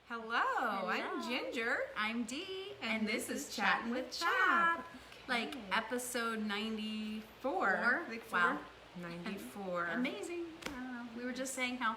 Hello, I'm Ginger. I'm Dee, and this is Chattin with CHAP. Like episode 94. Wow. 94. Amazing. I don't know. We were just saying how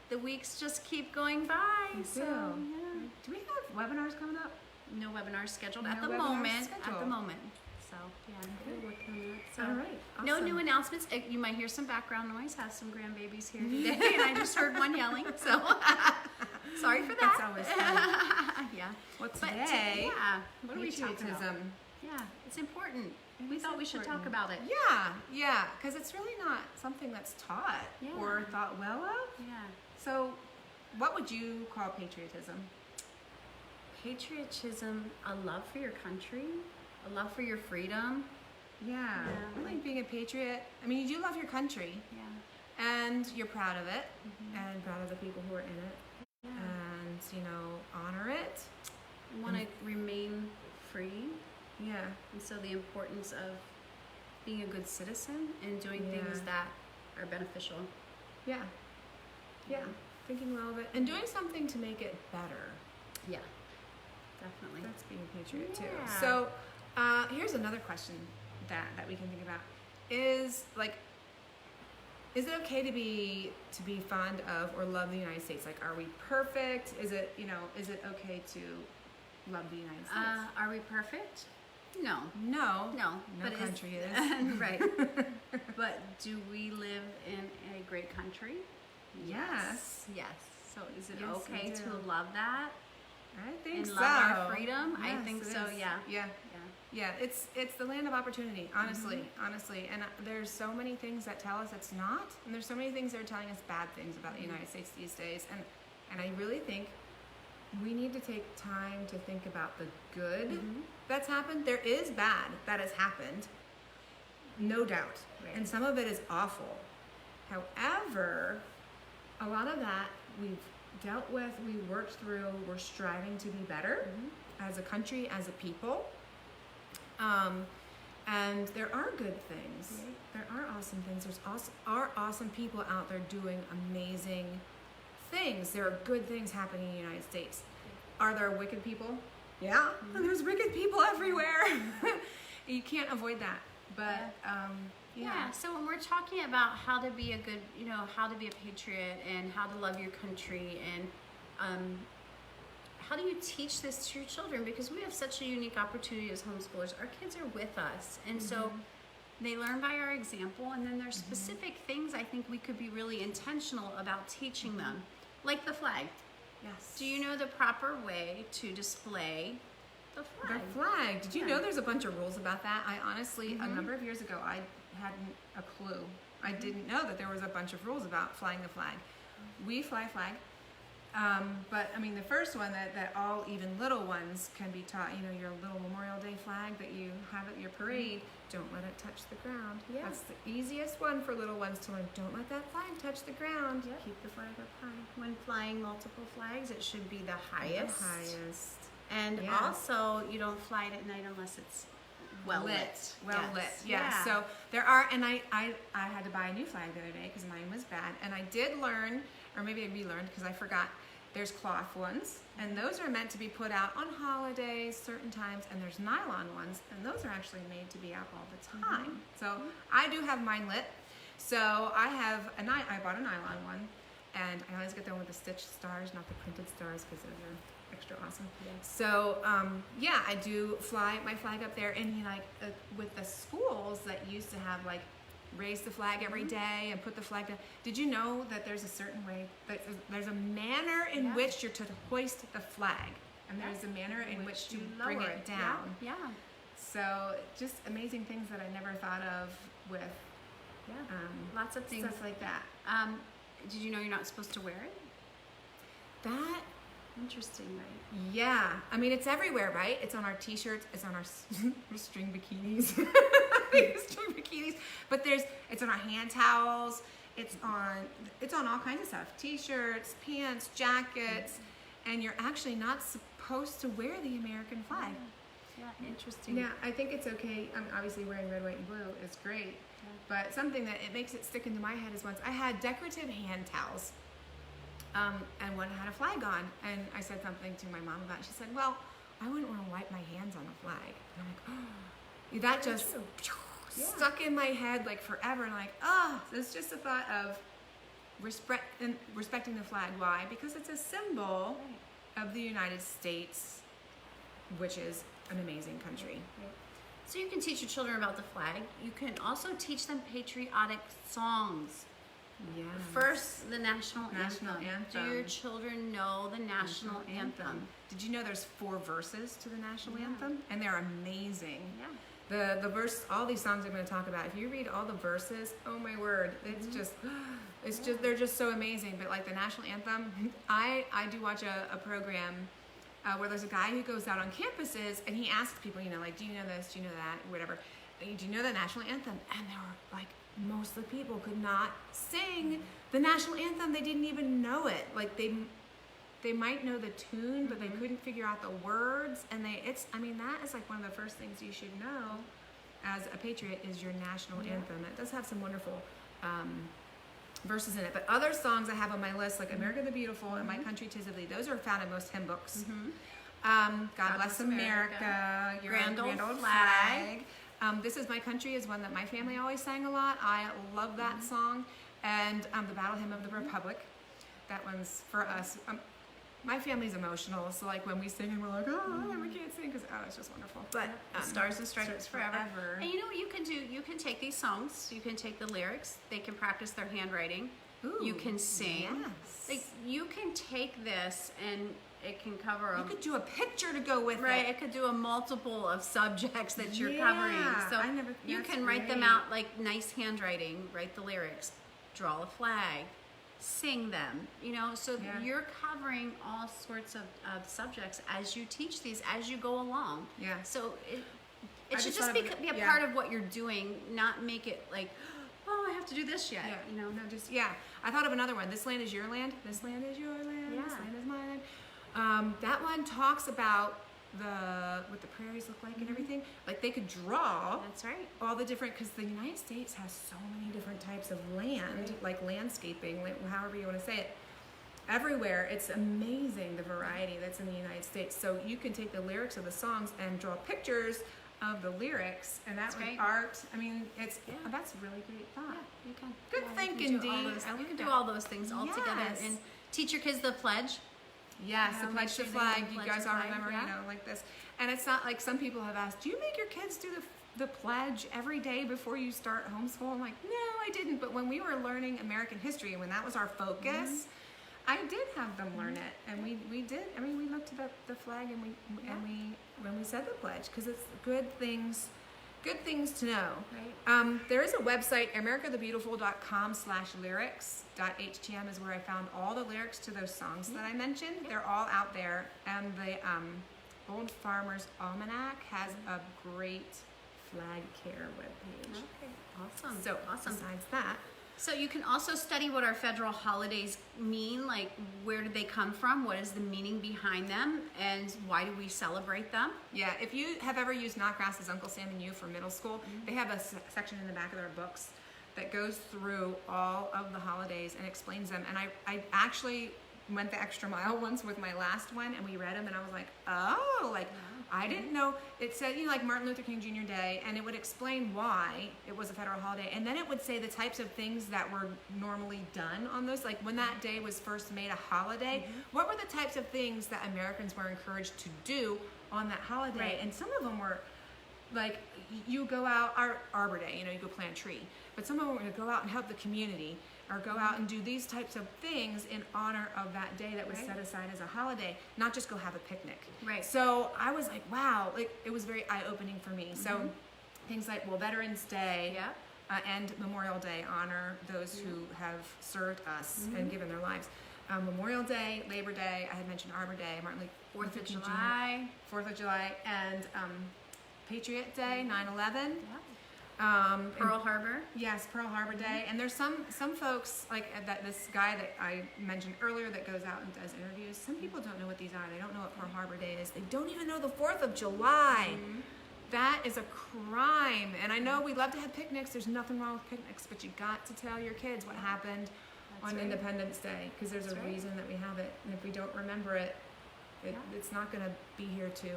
the weeks just keep going by. So, yeah. Do we have webinars coming up? No webinars scheduled No at the webinars moment. scheduled. At the moment. So, yeah, we're working on that. So, all right. Awesome. No new announcements. You might hear some background noise. Have some grandbabies here today, and I just heard one yelling. So, sorry for that. That's always fun. Yeah. Well, today, what are we talking about? patriotism. Yeah, it's important. We thought we should talk about it. Yeah, because it's really not something that's taught or thought well of. Yeah. So, what would you call patriotism? Patriotism, a love for your country, a love for your freedom. Yeah. I think being a patriot, I mean, you do love your country. Yeah. And you're proud of it, and proud of the people who are in it. Yeah. And, honor it. You want to remain free. Yeah. And so the importance of being a good citizen and doing things that are beneficial. Yeah. Yeah. Thinking well of it. And doing something to make it better. Yeah. Definitely. That's being a patriot too. Yeah. So here's another question that we can think about. Is it okay to be fond of or love the United States? Like, are we perfect? Is it okay to love the United States? Are we perfect? No. No. But country is. Right. But do we live in a great country? Yes. Yes. So is it Yes, okay we do. to love that? I think and so. love our freedom? Yes, I think it so, is. yeah. Yeah, it's the land of opportunity, honestly. And there's so many things that tell us it's not, and there's so many things that are telling us bad things about the United States these days. And I really think we need to take time to think about the good that's happened. There is bad that has happened, no doubt. Right. And some of it is awful. However, a lot of that we've dealt with, we worked through, we're striving to be better as a country, as a people. And there are good things. Right. There are awesome things. Are awesome people out there doing amazing things. There are good things happening in the United States. Are there wicked people? Yeah. And there's wicked people everywhere. You can't avoid that. But yeah. So when we're talking about how to be a good, how to be a patriot and how to love your country and how do you teach this to your children? Because we have such a unique opportunity as homeschoolers. Our kids are with us. And so they learn by our example. And then there's specific things I think we could be really intentional about teaching them. Like the flag. Yes. Do you know the proper way to display the flag? The flag. Did you know there's a bunch of rules about that? I honestly, a number of years ago, I hadn't a clue. I didn't know that there was a bunch of rules about flying the flag. We fly a flag. But I mean, the first one that all, even little ones, can be taught, your little Memorial Day flag that you have at your parade, don't let it touch the ground. Yeah. That's the easiest one for little ones to learn. Don't let that flag touch the ground. Yep. Keep the flag up high. When flying multiple flags, it should be the highest. The highest. And also, you don't fly it at night unless it's well lit. Well lit. Yes. Yeah. So there are, and I had to buy a new flag the other day because mine was bad. And I did learn, or maybe I relearned because I forgot, there's cloth ones, and those are meant to be put out on holidays, certain times, and there's nylon ones, and those are actually made to be out all the time. So I do have mine lit. So I bought a nylon one, and I always get the one with the stitched stars, not the printed stars, because those are extra awesome. Yes. So I do fly my flag up there, and with the schools that used to have raise the flag every day and put the flag down. Did you know that there's a certain way, that there's a manner in which you're to hoist the flag, and there's a manner in which to bring it down. Yeah. So just amazing things that I never thought of with Lots of things stuff like that. Did you know you're not supposed to wear it? That Interesting, right? Yeah, I mean, it's everywhere, right? It's on our t-shirts, it's on our string bikinis, string bikinis, but it's on our hand towels, it's on all kinds of stuff, t-shirts, pants, jackets, and you're actually not supposed to wear the American flag. Yeah, interesting. Yeah, I think it's okay. I mean, obviously wearing red, white, and blue is great, but something that it makes it stick into my head is once I had decorative hand towels and one had a flag on. And I said something to my mom about it. She said, well, I wouldn't want to wipe my hands on a flag. And I'm like, oh, that just stuck in my head like forever. And like, oh, it's just a thought of respecting the flag. Why? Because it's a symbol of the United States, which is an amazing country. So you can teach your children about the flag. You can also teach them patriotic songs. Yeah. First, the national anthem. Do your anthem. children know the national anthem? Did you know there's 4 verses to the national anthem? And they're amazing. Yeah. The verse, all these songs I'm going to talk about, if you read all the verses, oh my word, it's just, they're just so amazing. But like the national anthem, I do watch a program where there's a guy who goes out on campuses and he asks people, you know, like, do you know this, do you know that, whatever. Do you know the national anthem? And there were like, most of the people could not sing the national anthem. They didn't even know it. Like they might know the tune, but they couldn't figure out the words. And that is like one of the first things you should know as a patriot is your national anthem. It does have some wonderful verses in it. But other songs I have on my list, like America the Beautiful and My Country 'Tis of Thee, those are found in most hymn books. God Bless America, Your Grand Old Flag. This Is My Country is one that my family always sang a lot. I love that song. And the Battle Hymn of the Republic. That one's for us. My family's emotional, so like when we sing and we're like, oh, we can't sing because it's just wonderful. But Stars and Stripes Forever. And And you know what you can do? You can take these songs, you can take the lyrics, they can practice their handwriting, you can sing. Yes. Like, you can take this and it can cover You could do a picture to go with Right, it. it could do a multiple of subjects that you're covering. So you that's can write them great. out like nice handwriting, write the lyrics, draw a flag, sing them, you know, so you're covering all sorts of subjects as you teach these, as you go along. Yeah. So it I should just just thought be of a part of what you're doing, not make it like, oh, I have to do this yet. You know, I thought of another one. This land is your land. This land is your land. This land is my land. That one talks about what the prairies look like and everything. Like they could draw. That's right. All the different, because the United States has so many different types of land, like landscaping, however you want to say it. Everywhere, it's amazing the variety that's in the United States. So you can take the lyrics of the songs and draw pictures of the lyrics, and that's great. Art. I mean, that's a really great thought. You can. Good thinking, Dee. You can do all those things all together and teach your kids the pledge. Yes, You know, the make pledge sure to they know flag. the You pledge guys to all flag, remember, yeah. you know, like this. And it's not like some people have asked, do you make your kids do the pledge every day before you start homeschool? I'm like, no, I didn't. But when we were learning American history, and when that was our focus, I did have them learn it. And we did. I mean, we looked at the flag and when we said the pledge, because it's good things to know. Right. There is a website, americathebeautiful.com/lyrics.htm is where I found all the lyrics to those songs that I mentioned. They're all out there. And the Old Farmer's Almanac has a great flag care webpage. Okay. Awesome. So awesome. besides that, So you can also study what our federal holidays mean, like where did they come from, what is the meaning behind them, and why do we celebrate them? yeah, if you have ever used Knotgrass's Uncle Sam and You for middle school, they have a section in the back of their books that goes through all of the holidays and explains them. And I actually went the extra mile once with my last one, and we read them, and I was like, oh, like, I didn't know. It said, you know, like Martin Luther King Jr. Day, and it would explain why it was a federal holiday. And then it would say the types of things that were normally done on those. Like when that day was first made a holiday, what were the types of things that Americans were encouraged to do on that holiday? Right. And some of them were like, you go out, Arbor Day, you know, you go plant a tree. But some of them were going to go out and help the community, or go out and do these types of things in honor of that day that was set aside as a holiday, not just go have a picnic. Right. So I was like, wow, like it was very eye-opening for me. So things like, well, Veterans Day and Memorial Day honor those who have served us and given their lives. Memorial Day, Labor Day, I had mentioned Arbor Day, Martin Luther 4th of King Jr., July. 4th of July, and Patriot Day, 9/11. Pearl Harbor. Yes, Pearl Harbor Day. And there's some folks, like this guy that I mentioned earlier that goes out and does interviews. Some people don't know what these are. They don't know what Pearl Harbor Day is. They don't even know the 4th of July. That is a crime. And I know we love to have picnics. There's nothing wrong with picnics, but you got to tell your kids what happened on right. Independence Day, because there's That's a right. reason that we have it, and if we don't remember it, it's not going to be here to.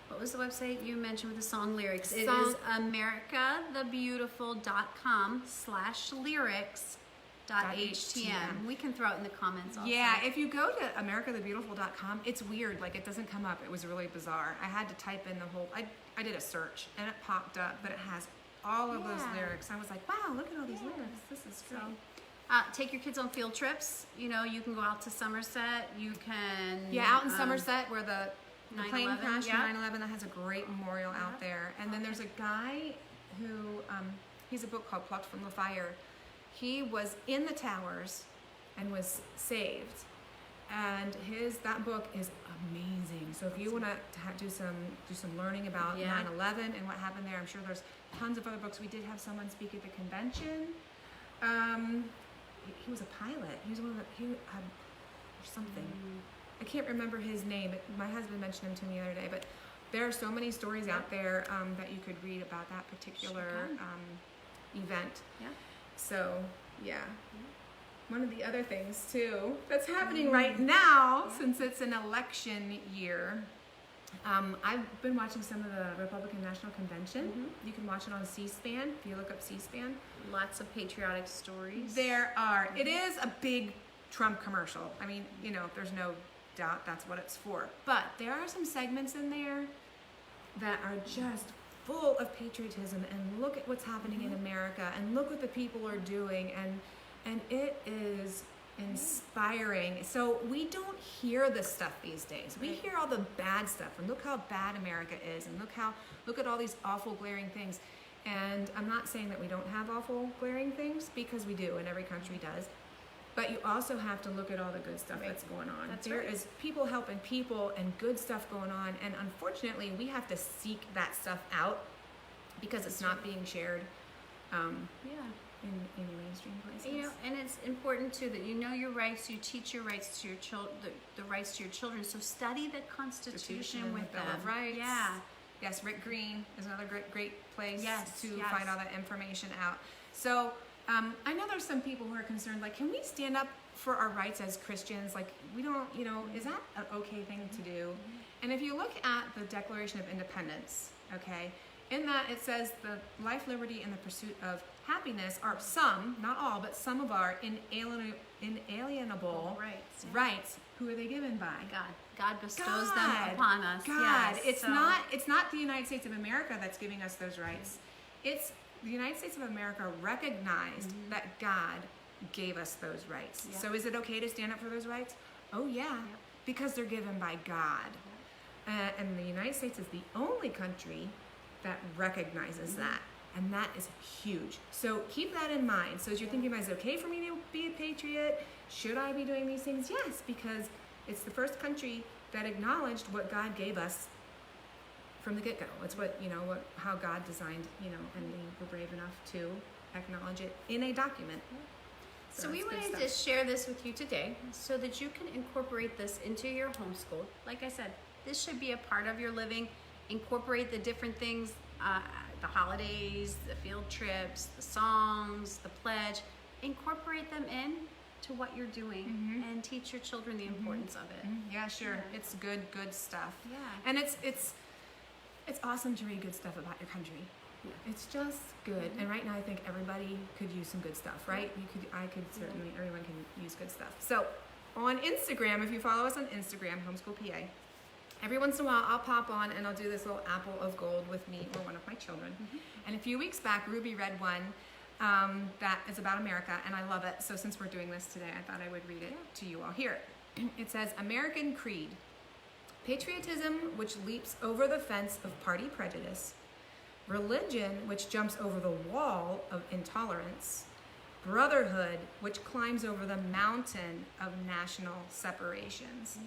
What was the website you mentioned with the song lyrics? It Song- is americathebeautiful.com/lyrics.htm. We can throw it in the comments also. Yeah, if you go to americathebeautiful.com, it's weird. Like, it doesn't come up. It was really bizarre. I had to type in the whole. I did a search and it popped up, but it has all of those lyrics. I was like, wow, look at all these lyrics. This is great. Take your kids on field trips. You know, you can go out to Somerset. You can out in Somerset where the plane 9/11, crashed in yeah. 9/11, that has a great memorial out there. And then there's a guy who, he's a book called Plucked from the Fire. He was in the towers and was saved. And that book is amazing. So if you want to do some learning about 9/11 and what happened there, I'm sure there's tons of other books. We did have someone speak at the convention. He was a pilot. He was one of he had something. I can't remember his name, but my husband mentioned him to me the other day. But there are so many stories out there that you could read about that particular event. Yeah. So, one of the other things too that's happening right now, since it's an election year, I've been watching some of the Republican National Convention. You can watch it on C-SPAN if you look up C-SPAN. Lots of patriotic stories. There are. It is a big Trump commercial. I mean, there's no doubt that's what it's for. But there are some segments in there that are just full of patriotism, and look at what's happening in America, and look what the people are doing, and it is inspiring. So we don't hear this stuff these days. We hear all the bad stuff, and look how bad America is, and look at all these awful glaring things. And I'm not saying that we don't have awful glaring things, because we do, and every country does. But you also have to look at all the good stuff that's going on. There is people helping people and good stuff going on, and unfortunately we have to seek that stuff out because it's not being shared in mainstream places. And it's important too that you know your rights, you teach your rights to your children, the rights to your children. So study the Constitution with Bill them. of Rights. Yeah. Yes, Rick Green is another great place to Yes. find all that information out. So I know there's some people who are concerned, like, can we stand up for our rights as Christians? Like, we don't, is that an okay thing to do? And if you look at the Declaration of Independence, okay, in that it says the life, liberty, and the pursuit of happiness are some, not all, but some of our inalienable rights. Who are they given by? God bestows them upon us. God. Yes. It's not the United States of America that's giving us those rights. It's the United States of America recognized that God gave us those rights. So is it okay to stand up for those rights? Oh yeah, because they're given by God. And the United States is the only country that recognizes that. And that is huge. So keep that in mind. So as you're thinking about, is it okay for me to be a patriot? Should I be doing these things? Yes, because it's the first country that acknowledged what God gave us from the get-go. It's how God designed, and we were brave enough to acknowledge it in a document. So we wanted to share this with you today so that you can incorporate this into your homeschool. Like I said, this should be a part of your living. Incorporate the different things, the holidays, the field trips, the songs, the pledge. Incorporate them in to what you're doing and teach your children the importance of it. Yeah, sure. Yeah. It's good stuff. Yeah. And it's awesome to read good stuff about your country. Yeah. It's just good. And right now I think everybody could use some good stuff, right? Everyone can use good stuff. So on Instagram, if you follow us on Instagram, Homeschool PA, every once in a while I'll pop on and I'll do this little apple of gold with me or one of my children. And a few weeks back, Ruby read one that is about America, and I love it. So since we're doing this today, I thought I would read it to you all here. It says, American Creed. Patriotism, which leaps over the fence of party prejudice. Religion, which jumps over the wall of intolerance. Brotherhood, which climbs over the mountain of national separations.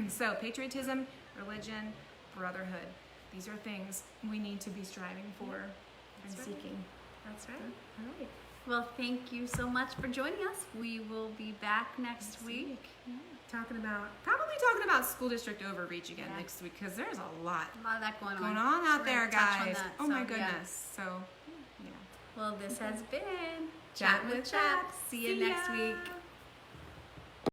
So patriotism, religion, brotherhood. These are things we need to be striving for and seeking. That's right. All right. Well, thank you so much for joining us. We will be back next week. Yeah. Probably talking about school district overreach again next week, because there's a lot of that going on out there, guys. Oh my goodness. So, well, this has been Chat with CHAP. See you next week.